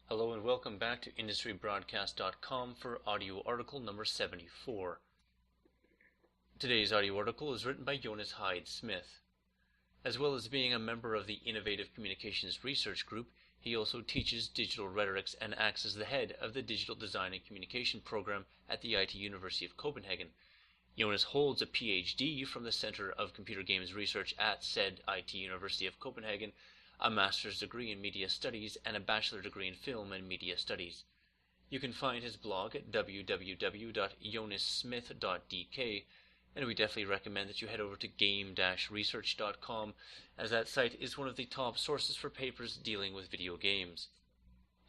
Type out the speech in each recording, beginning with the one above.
Hello and welcome back to IndustryBroadcast.com for audio article number 74. Today's audio article is written by Jonas Smith. As well as being a member of the Innovative Communications Research Group, he also teaches digital rhetorics and acts as the head of the Digital Design and Communication program at the IT University of Copenhagen. Jonas holds a PhD from the Center of Computer Games Research at said IT University of Copenhagen, a master's degree in media studies, and a bachelor degree in film and media studies. You can find his blog at www.JonasSmith.DK, and we definitely recommend that you head over to game-research.com, as that site is one of the top sources for papers dealing with video games.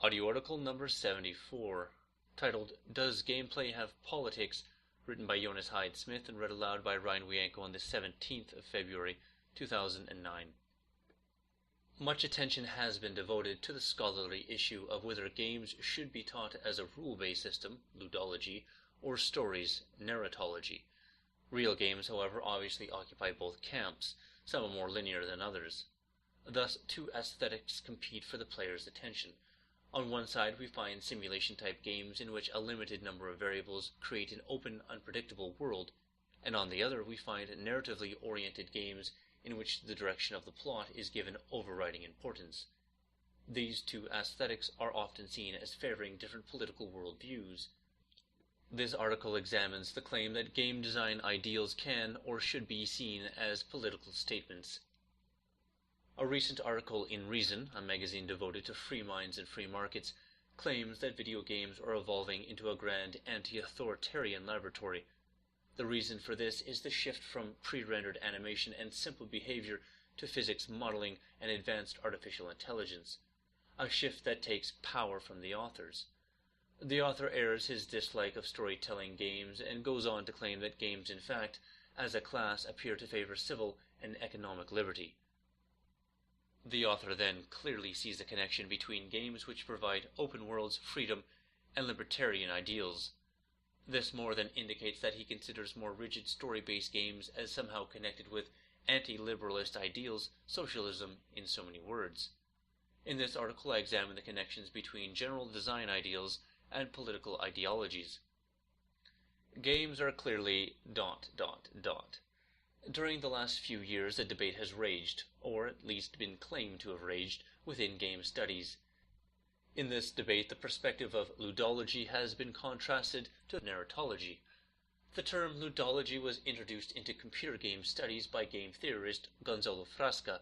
Audio article number 74, titled Does Gameplay Have Politics?, written by Jonas Smith and read aloud by Ryan Wienko on the 17th of February, 2009. Much attention has been devoted to the scholarly issue of whether games should be taught as a rule-based system, ludology, or stories, narratology. Real games, however, obviously occupy both camps, some are more linear than others. Thus, two aesthetics compete for the player's attention. On one side, we find simulation-type games in which a limited number of variables create an open, unpredictable world, and on the other, we find narratively oriented games in which the direction of the plot is given overriding importance. These two aesthetics are often seen as favoring different political worldviews. This article examines the claim that game design ideals can or should be seen as political statements. A recent article in Reason, a magazine devoted to free minds and free markets, claims that video games are evolving into a grand anti-authoritarian laboratory. The reason for this is the shift from pre-rendered animation and simple behavior to physics modeling and advanced artificial intelligence, a shift that takes power from the authors. The author airs his dislike of storytelling games and goes on to claim that games, in fact, as a class, appear to favor civil and economic liberty. The author then clearly sees a connection between games which provide open worlds, freedom, and libertarian ideals. This more than indicates that he considers more rigid story-based games as somehow connected with anti-liberalist ideals, socialism in so many words. In this article I examine the connections between general design ideals and political ideologies. Games are clearly ... During the last few years a debate has raged, or at least been claimed to have raged, within game studies. In this debate, the perspective of ludology has been contrasted to narratology. The term ludology was introduced into computer game studies by game theorist Gonzalo Frasca,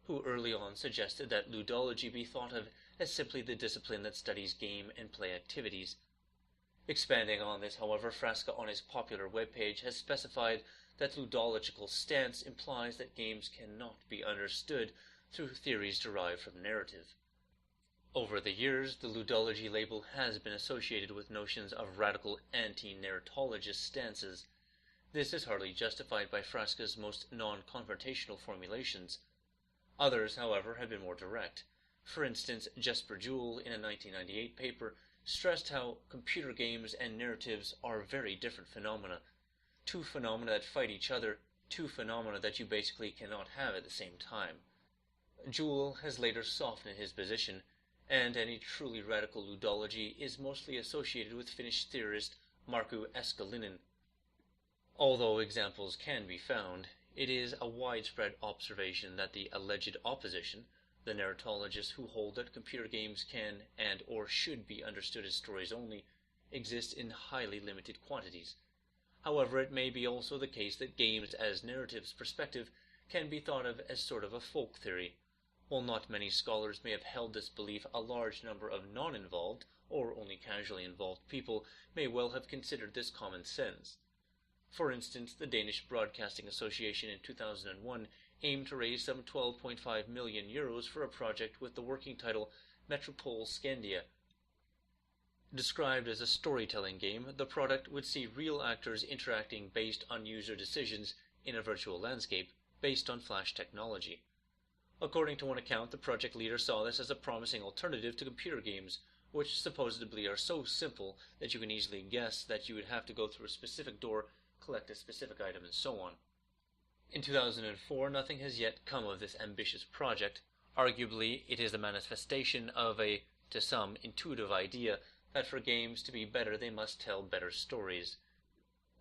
who early on suggested that ludology be thought of as simply the discipline that studies game and play activities. Expanding on this, however, Frasca on his popular webpage has specified that ludological stance implies that games cannot be understood through theories derived from narrative. Over the years, the ludology label has been associated with notions of radical anti-narratologist stances. This is hardly justified by Frasca's most non-confrontational formulations. Others, however, have been more direct. For instance, Jesper Juhl, in a 1998 paper, stressed how computer games and narratives are very different phenomena. Two phenomena that fight each other, two phenomena that you basically cannot have at the same time. Juhl has later softened his position, and any truly radical ludology is mostly associated with Finnish theorist Markku Eskelinen. Although examples can be found, it is a widespread observation that the alleged opposition, the narratologists who hold that computer games can and or should be understood as stories only, exist in highly limited quantities. However, it may be also the case that games as narratives perspective can be thought of as sort of a folk theory. While not many scholars may have held this belief, a large number of non-involved, or only casually involved people may well have considered this common sense. For instance, the Danish Broadcasting Association in 2001 aimed to raise some 12.5 million euros for a project with the working title Metropole Scandia. Described as a storytelling game, the product would see real actors interacting based on user decisions in a virtual landscape based on flash technology. According to one account, the project leader saw this as a promising alternative to computer games, which supposedly are so simple that you can easily guess that you would have to go through a specific door, collect a specific item, and so on. In 2004, nothing has yet come of this ambitious project. Arguably, it is a manifestation of a to some intuitive idea that for games to be better they must tell better stories.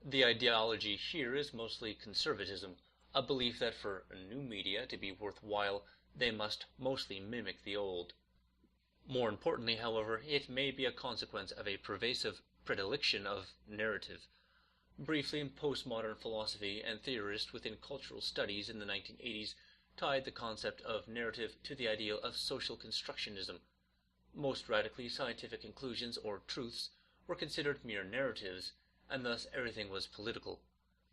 The ideology here is mostly conservatism, a belief that for new media to be worthwhile they must mostly mimic the old. More importantly, however, it may be a consequence of a pervasive predilection of narrative. Briefly, postmodern philosophy and theorists within cultural studies in the 1980s tied the concept of narrative to the ideal of social constructionism. Most radically, scientific conclusions or truths were considered mere narratives, and thus everything was political.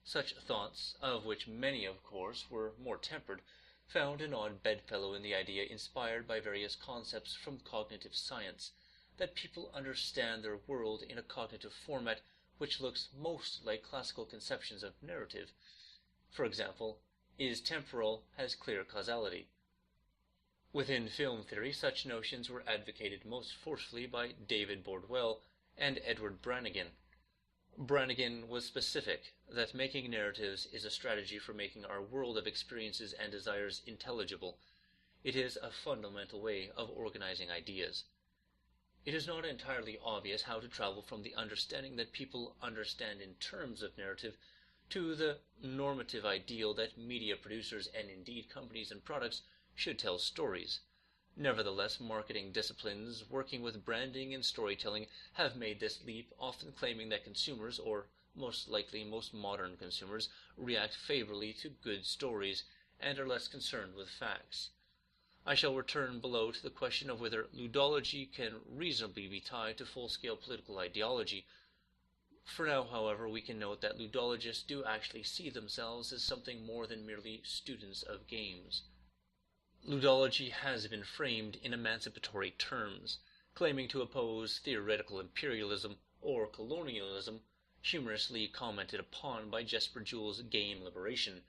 Such thoughts, of which many, of course, were more tempered, found an odd bedfellow in the idea inspired by various concepts from cognitive science, that people understand their world in a cognitive format which looks most like classical conceptions of narrative. For example, is temporal, has clear causality. Within film theory, such notions were advocated most forcefully by David Bordwell and Edward Brannigan. Brannigan was specific that making narratives is a strategy for making our world of experiences and desires intelligible. It is a fundamental way of organizing ideas. It is not entirely obvious how to travel from the understanding that people understand in terms of narrative to the normative ideal that media producers and indeed companies and products should tell stories. Nevertheless, marketing disciplines working with branding and storytelling have made this leap, often claiming that consumers, or most likely most modern consumers, react favorably to good stories and are less concerned with facts. I shall return below to the question of whether ludology can reasonably be tied to full-scale political ideology. For now, however, we can note that ludologists do actually see themselves as something more than merely students of games. Ludology has been framed in emancipatory terms, claiming to oppose theoretical imperialism or colonialism, humorously commented upon by Jesper Juhl's Game Liberation,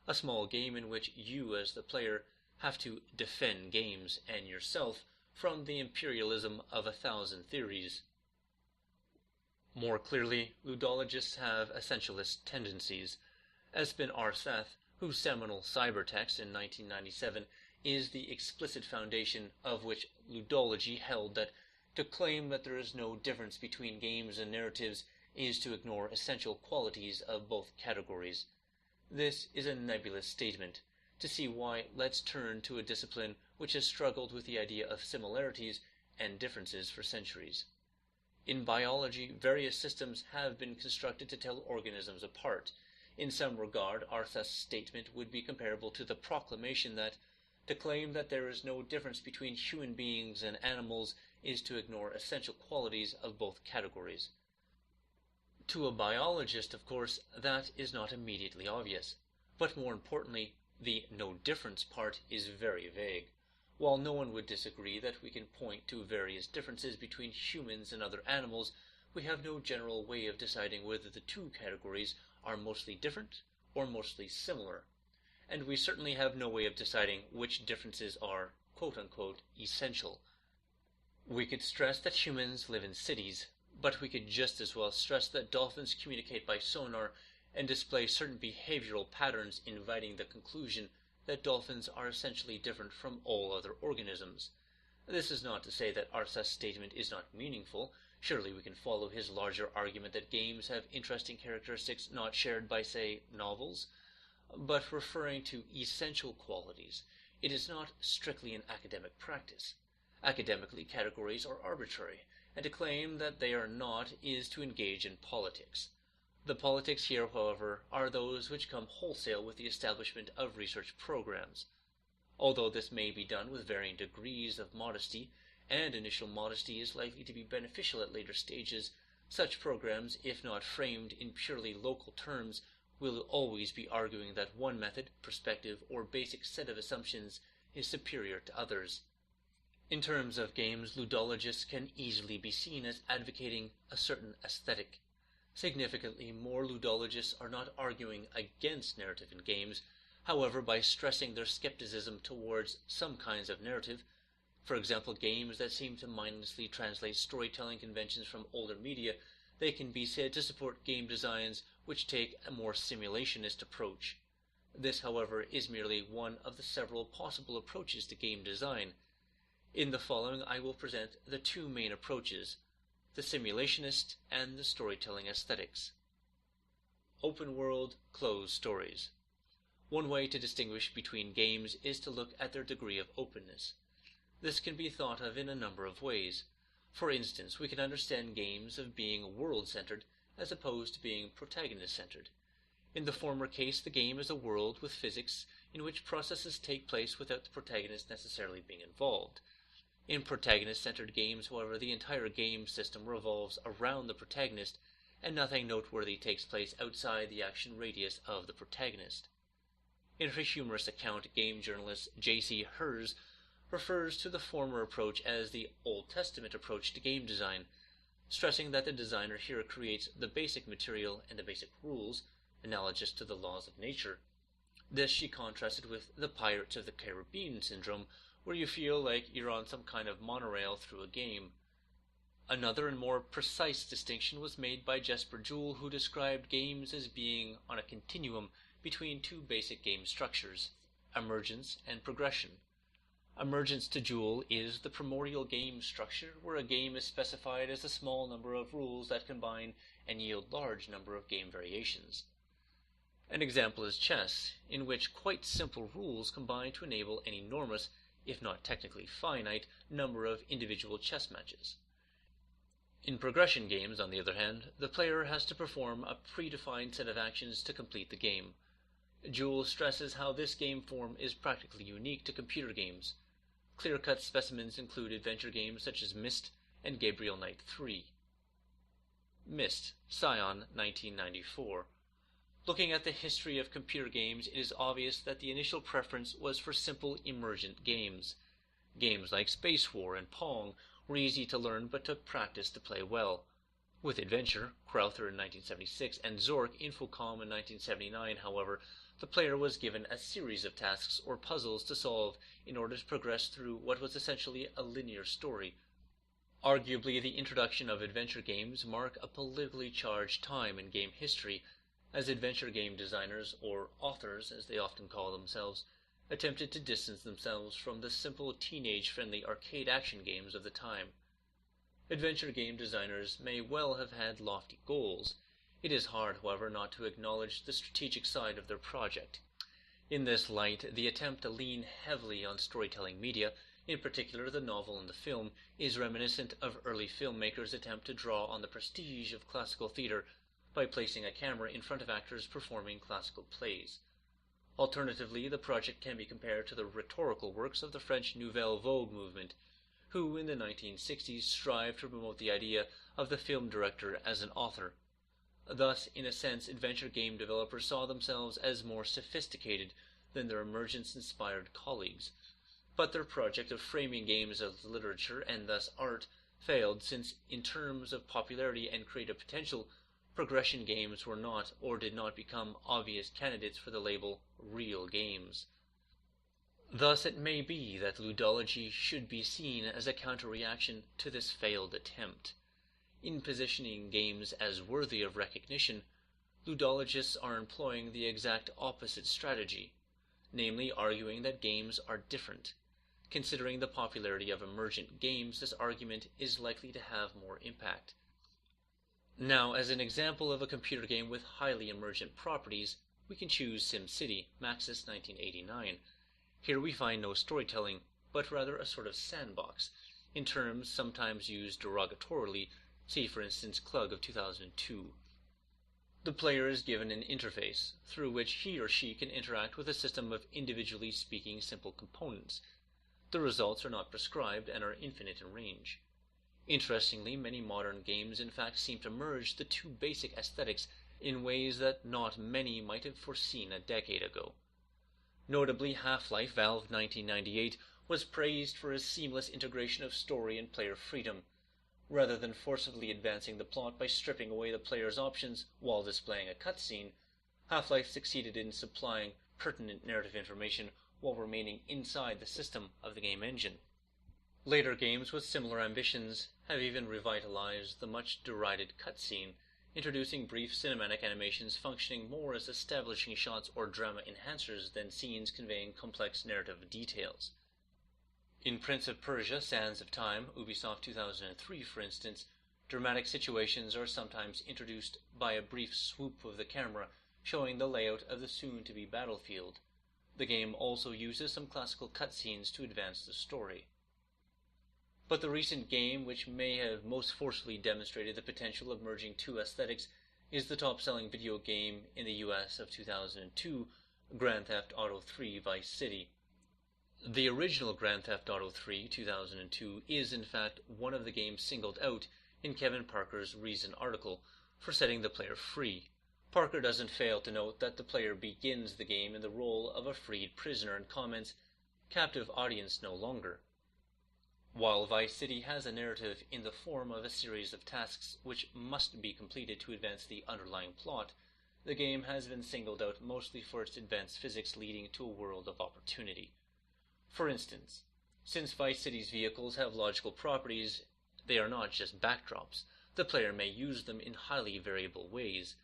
a small game in which you as the player have to defend games and yourself from the imperialism of 1,000 theories. More clearly, ludologists have essentialist tendencies. Espen R. Seth, whose seminal Cybertext in 1997 is the explicit foundation of which ludology held that to claim that there is no difference between games and narratives is to ignore essential qualities of both categories. This is a nebulous statement. To see why, let's turn to a discipline which has struggled with the idea of similarities and differences for centuries. In biology, various systems have been constructed to tell organisms apart. In some regard, Arthur's statement would be comparable to the proclamation that to claim that there is no difference between human beings and animals is to ignore essential qualities of both categories. To a biologist, of course, that is not immediately obvious, but more importantly, the no difference part is very vague. While no one would disagree that we can point to various differences between humans and other animals, we have no general way of deciding whether the two categories are mostly different or mostly similar, and we certainly have no way of deciding which differences are quote-unquote essential. We could stress that humans live in cities, but we could just as well stress that dolphins communicate by sonar and display certain behavioral patterns, inviting the conclusion that dolphins are essentially different from all other organisms. This is not to say that Arthur's statement is not meaningful. Surely we can follow his larger argument that games have interesting characteristics not shared by, say, novels. But referring to essential qualities, it is not strictly an academic practice. Academically, categories are arbitrary, and to claim that they are not is to engage in politics. The politics here, however, are those which come wholesale with the establishment of research programs. Although this may be done with varying degrees of modesty, and initial modesty is likely to be beneficial at later stages, such programs, if not framed in purely local terms, will always be arguing that one method, perspective, or basic set of assumptions is superior to others. In terms of games, ludologists can easily be seen as advocating a certain aesthetic. Significantly, more ludologists are not arguing against narrative in games, however, by stressing their skepticism towards some kinds of narrative, for example, games that seem to mindlessly translate storytelling conventions from older media, they can be said to support game designs which take a more simulationist approach. This, however, is merely one of the several possible approaches to game design. In the following I will present the two main approaches, the simulationist and the storytelling aesthetics. Open world, closed stories. One way to distinguish between games is to look at their degree of openness. This can be thought of in a number of ways. For instance, we can understand games of being world-centered as opposed to being protagonist-centered. In the former case, the game is a world with physics in which processes take place without the protagonist necessarily being involved. In protagonist-centered games, however, the entire game system revolves around the protagonist, and nothing noteworthy takes place outside the action radius of the protagonist. In her humorous account, game journalist J.C. Hers refers to the former approach as the Old Testament approach to game design, stressing that the designer here creates the basic material and the basic rules, analogous to the laws of nature. This she contrasted with the Pirates of the Caribbean syndrome, where you feel like you're on some kind of monorail through a game. Another and more precise distinction was made by Jesper Juhl, who described games as being on a continuum between two basic game structures, emergence and progression. Emergence to Juhl is the primordial game structure, where a game is specified as a small number of rules that combine and yield large number of game variations. An example is chess, in which quite simple rules combine to enable an enormous, if not technically finite, number of individual chess matches. In progression games, on the other hand, the player has to perform a predefined set of actions to complete the game. Juhl stresses how this game form is practically unique to computer games. Clear-cut specimens include adventure games such as Myst and Gabriel Knight 3. Myst, Scion, 1994. Looking at the history of computer games, it is obvious that the initial preference was for simple, emergent games. Games like Space War and Pong were easy to learn but took practice to play well. With Adventure, Crowther in 1976, and Zork, Infocom in 1979, however, the player was given a series of tasks or puzzles to solve in order to progress through what was essentially a linear story. Arguably, the introduction of adventure games mark a politically charged time in game history, as adventure game designers, or authors as they often call themselves, attempted to distance themselves from the simple teenage-friendly arcade action games of the time. Adventure game designers may well have had lofty goals. It is hard, however, not to acknowledge the strategic side of their project. In this light, the attempt to lean heavily on storytelling media, in particular the novel and the film, is reminiscent of early filmmakers' attempt to draw on the prestige of classical theater by placing a camera in front of actors performing classical plays. Alternatively, the project can be compared to the rhetorical works of the French Nouvelle Vague movement, who in the 1960s strived to promote the idea of the film director as an author. Thus, in a sense, adventure game developers saw themselves as more sophisticated than their emergence-inspired colleagues. But their project of framing games as literature and thus art failed, since in terms of popularity and creative potential, progression games were not or did not become obvious candidates for the label real games. Thus it may be that ludology should be seen as a counter-reaction to this failed attempt. In positioning games as worthy of recognition, ludologists are employing the exact opposite strategy, namely arguing that games are different. Considering the popularity of emergent games, this argument is likely to have more impact. Now, as an example of a computer game with highly emergent properties, we can choose SimCity, Maxis 1989. Here we find no storytelling, but rather a sort of sandbox, in terms sometimes used derogatorily, see for instance Clug of 2002. The player is given an interface, through which he or she can interact with a system of individually speaking simple components. The results are not prescribed and are infinite in range. Interestingly, many modern games in fact seem to merge the two basic aesthetics in ways that not many might have foreseen a decade ago. Notably, Half-Life Valve 1998 was praised for its seamless integration of story and player freedom. Rather than forcibly advancing the plot by stripping away the player's options while displaying a cutscene, Half-Life succeeded in supplying pertinent narrative information while remaining inside the system of the game engine. Later games with similar ambitions have even revitalized the much derided cutscene, introducing brief cinematic animations functioning more as establishing shots or drama enhancers than scenes conveying complex narrative details. In Prince of Persia: Sands of Time, Ubisoft 2003, for instance, dramatic situations are sometimes introduced by a brief swoop of the camera showing the layout of the soon-to-be battlefield. The game also uses some classical cutscenes to advance the story. But the recent game which may have most forcefully demonstrated the potential of merging two aesthetics is the top-selling video game in the US of 2002, Grand Theft Auto III: Vice City. The original Grand Theft Auto III 2002 is in fact one of the games singled out in Kevin Parker's Reason article for setting the player free. Parker doesn't fail to note that the player begins the game in the role of a freed prisoner and comments, "Captive audience no longer." While Vice City has a narrative in the form of a series of tasks which must be completed to advance the underlying plot, the game has been singled out mostly for its advanced physics leading to a world of opportunity. For instance, since Vice City's vehicles have logical properties, they are not just backdrops. The player may use them in highly variable ways.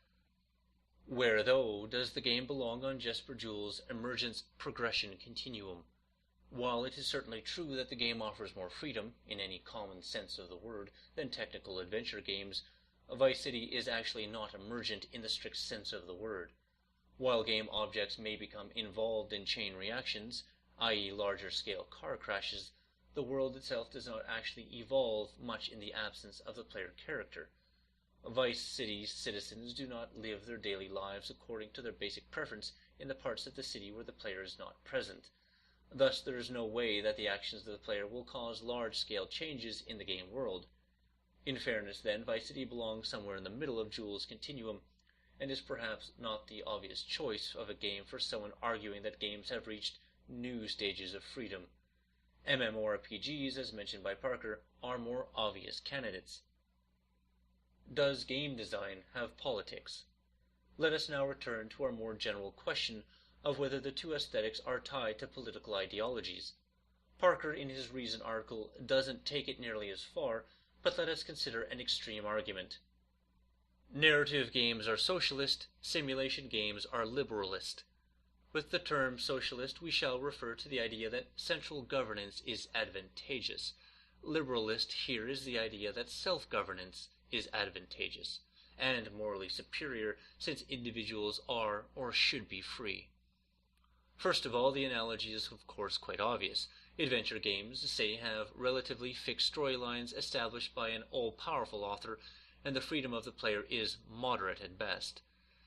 Where, though, does the game belong on Jesper Juhl's emergence progression continuum? While it is certainly true that the game offers more freedom, in any common sense of the word, than technical adventure games, Vice City is actually not emergent in the strict sense of the word. While game objects may become involved in chain reactions, i.e. larger-scale car crashes, the world itself does not actually evolve much in the absence of the player character. Vice City's citizens do not live their daily lives according to their basic preference in the parts of the city where the player is not present. Thus, there is no way that the actions of the player will cause large-scale changes in the game world. In fairness, then, Vice City belongs somewhere in the middle of Juhl's continuum, and is perhaps not the obvious choice of a game for someone arguing that games have reached new stages of freedom. MMORPGs, as mentioned by Parker, are more obvious candidates. Does game design have politics? Let us now return to our more general question of whether the two aesthetics are tied to political ideologies. Parker, in his Reason article, doesn't take it nearly as far, but let us consider an extreme argument. Narrative games are socialist, simulation games are liberalist. With the term socialist, we shall refer to the idea that central governance is advantageous. Liberalist here is the idea that self-governance is advantageous, and morally superior, since individuals are or should be free. First of all, the analogy is of course quite obvious. Adventure games, say, have relatively fixed storylines established by an all-powerful author, and the freedom of the player is moderate at best.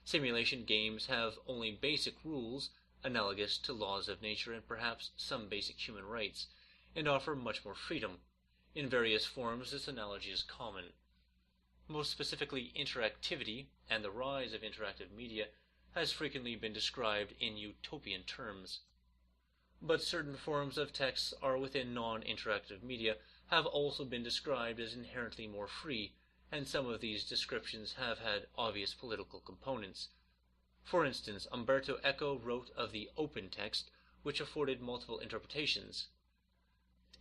Simulation games have only basic rules, analogous to laws of nature and perhaps some basic human rights, and offer much more freedom. In various forms, this analogy is common. Most specifically, interactivity, and the rise of interactive media, has frequently been described in utopian terms. But certain forms of text are within non-interactive media have also been described as inherently more free, and some of these descriptions have had obvious political components. For instance, Umberto Eco wrote of the open text, which afforded multiple interpretations.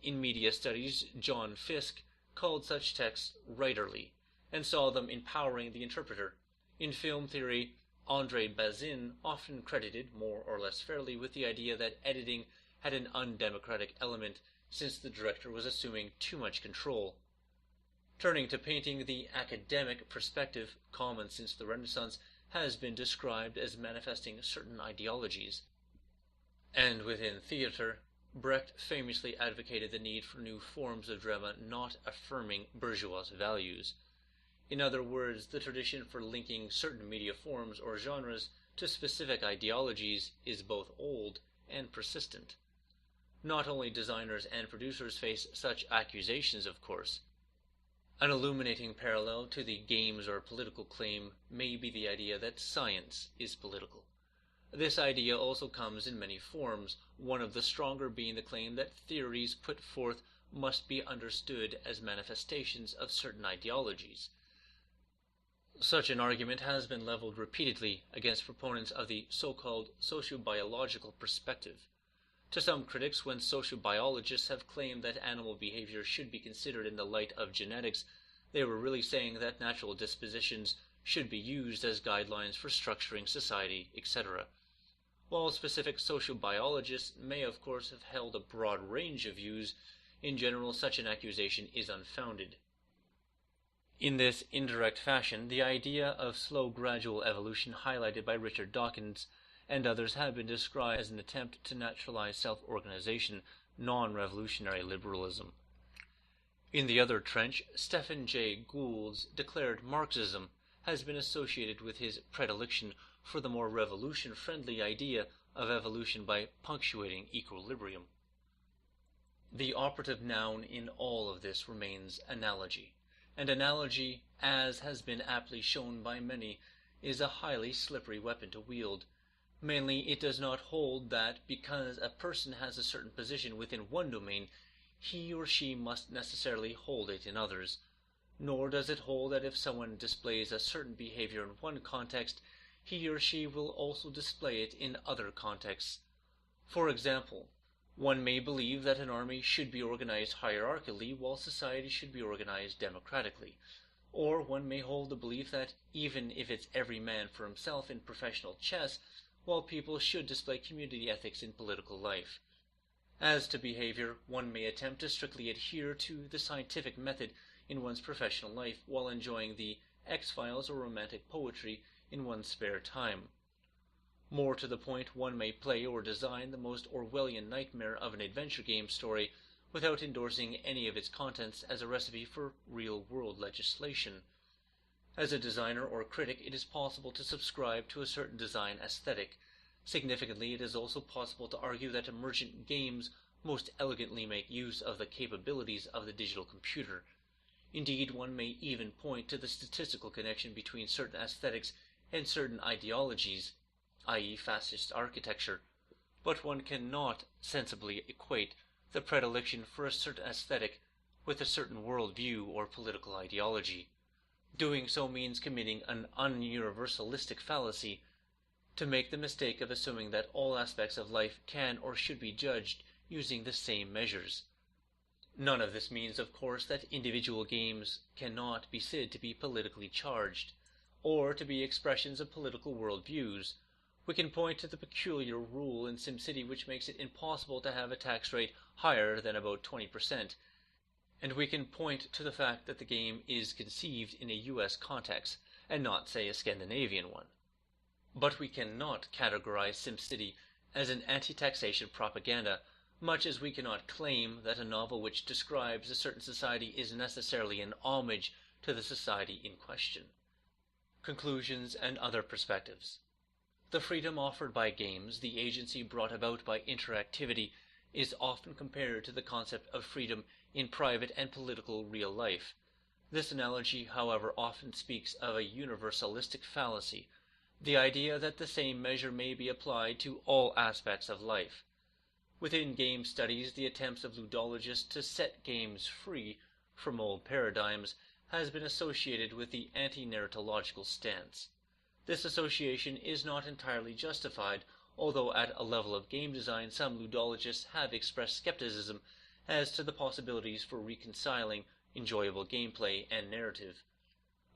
In media studies, John Fiske called such texts writerly, and saw them empowering the interpreter. In film theory, André Bazin often credited, more or less fairly, with the idea that editing had an undemocratic element, since the director was assuming too much control. Turning to painting, the academic perspective, common since the Renaissance, has been described as manifesting certain ideologies. And within theatre, Brecht famously advocated the need for new forms of drama not affirming bourgeois values. In other words, the tradition for linking certain media forms or genres to specific ideologies is both old and persistent. Not only designers and producers face such accusations, of course. An illuminating parallel to the games or political claim may be the idea that science is political. This idea also comes in many forms, one of the stronger being the claim that theories put forth must be understood as manifestations of certain ideologies. Such an argument has been leveled repeatedly against proponents of the so-called sociobiological perspective. To some critics, when sociobiologists have claimed that animal behavior should be considered in the light of genetics, they were really saying that natural dispositions should be used as guidelines for structuring society, etc. While specific sociobiologists may of course have held a broad range of views, in general such an accusation is unfounded. In this indirect fashion, the idea of slow gradual evolution highlighted by Richard Dawkins and others have been described as an attempt to naturalize self-organization, non-revolutionary liberalism. In the other trench, Stephen Jay Gould's declared Marxism has been associated with his predilection for the more revolution-friendly idea of evolution by punctuating equilibrium. The operative noun in all of this remains analogy, and analogy, as has been aptly shown by many, is a highly slippery weapon to wield. Mainly, it does not hold that because a person has a certain position within one domain, he or she must necessarily hold it in others, nor does it hold that if someone displays a certain behavior in one context, he or she will also display it in other contexts. For example, one may believe that an army should be organized hierarchically while society should be organized democratically, or one may hold the belief that even if it's every man for himself in professional chess, while people should display community ethics in political life. As to behavior, one may attempt to strictly adhere to the scientific method in one's professional life while enjoying the X-Files or romantic poetry in one's spare time. More to the point, one may play or design the most Orwellian nightmare of an adventure game story without endorsing any of its contents as a recipe for real-world legislation. As a designer or critic, it is possible to subscribe to a certain design aesthetic. Significantly, it is also possible to argue that emergent games most elegantly make use of the capabilities of the digital computer. Indeed, one may even point to the statistical connection between certain aesthetics and certain ideologies, i.e. fascist architecture, but one cannot sensibly equate the predilection for a certain aesthetic with a certain worldview or political ideology. Doing so means committing an ununiversalistic fallacy, to make the mistake of assuming that all aspects of life can or should be judged using the same measures. None of this means, of course, that individual games cannot be said to be politically charged, or to be expressions of political worldviews. We can point to the peculiar rule in SimCity which makes it impossible to have a tax rate higher than about 20%, and we can point to the fact that the game is conceived in a US context, and not, say, a Scandinavian one. But we cannot categorize SimCity as an anti-taxation propaganda, much as we cannot claim that a novel which describes a certain society is necessarily an homage to the society in question. Conclusions and other perspectives. The freedom offered by games, the agency brought about by interactivity, is often compared to the concept of freedom in private and political real life. This analogy, however, often speaks of a universalistic fallacy, the idea that the same measure may be applied to all aspects of life. Within game studies, the attempts of ludologists to set games free from old paradigms has been associated with the anti-narratological stance. This association is not entirely justified, although at a level of game design some ludologists have expressed skepticism as to the possibilities for reconciling enjoyable gameplay and narrative.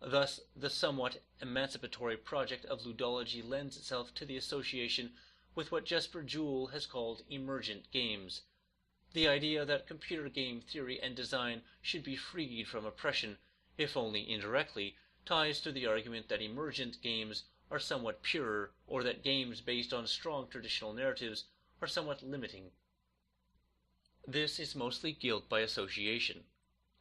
Thus, the somewhat emancipatory project of ludology lends itself to the association with what Jesper Juul has called emergent games. The idea that computer game theory and design should be freed from oppression, if only indirectly, ties to the argument that emergent games are somewhat purer, or that games based on strong traditional narratives are somewhat limiting. This is mostly guilt by association.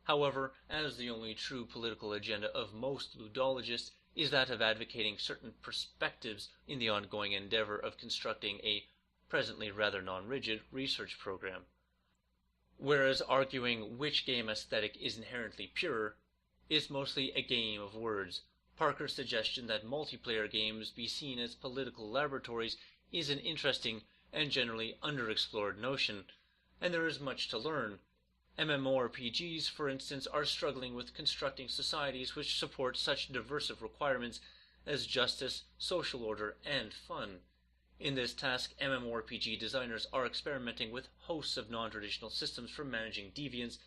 However, as the only true political agenda of most ludologists is that of advocating certain perspectives in the ongoing endeavor of constructing a, presently rather non-rigid, research program. Whereas arguing which game aesthetic is inherently purer is mostly a game of words. Parker's suggestion that multiplayer games be seen as political laboratories is an interesting and generally underexplored notion, and there is much to learn. MMORPGs, for instance, are struggling with constructing societies which support such diversive requirements as justice, social order, and fun. In this task, MMORPG designers are experimenting with hosts of non-traditional systems for managing deviance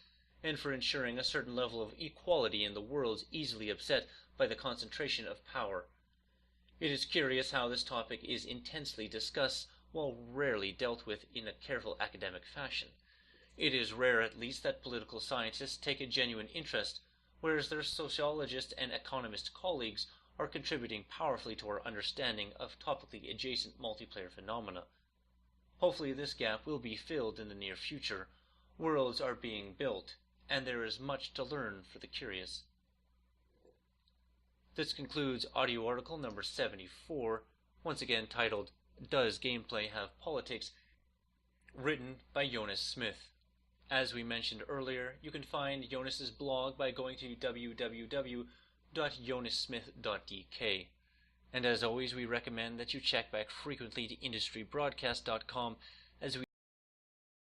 and for ensuring a certain level of equality in the worlds easily upset by the concentration of power. It is curious how this topic is intensely discussed, while rarely dealt with in a careful academic fashion. It is rare, at least, that political scientists take a genuine interest, whereas their sociologist and economist colleagues are contributing powerfully to our understanding of topically adjacent multiplayer phenomena. Hopefully this gap will be filled in the near future. Worlds are being built, and there is much to learn for the curious. This concludes audio article number 74, once again titled, Does Gameplay Have Politics?, written by Jonas Smith. As we mentioned earlier, you can find Jonas's blog by going to www.jonassmith.dk. And as always, we recommend that you check back frequently to industrybroadcast.com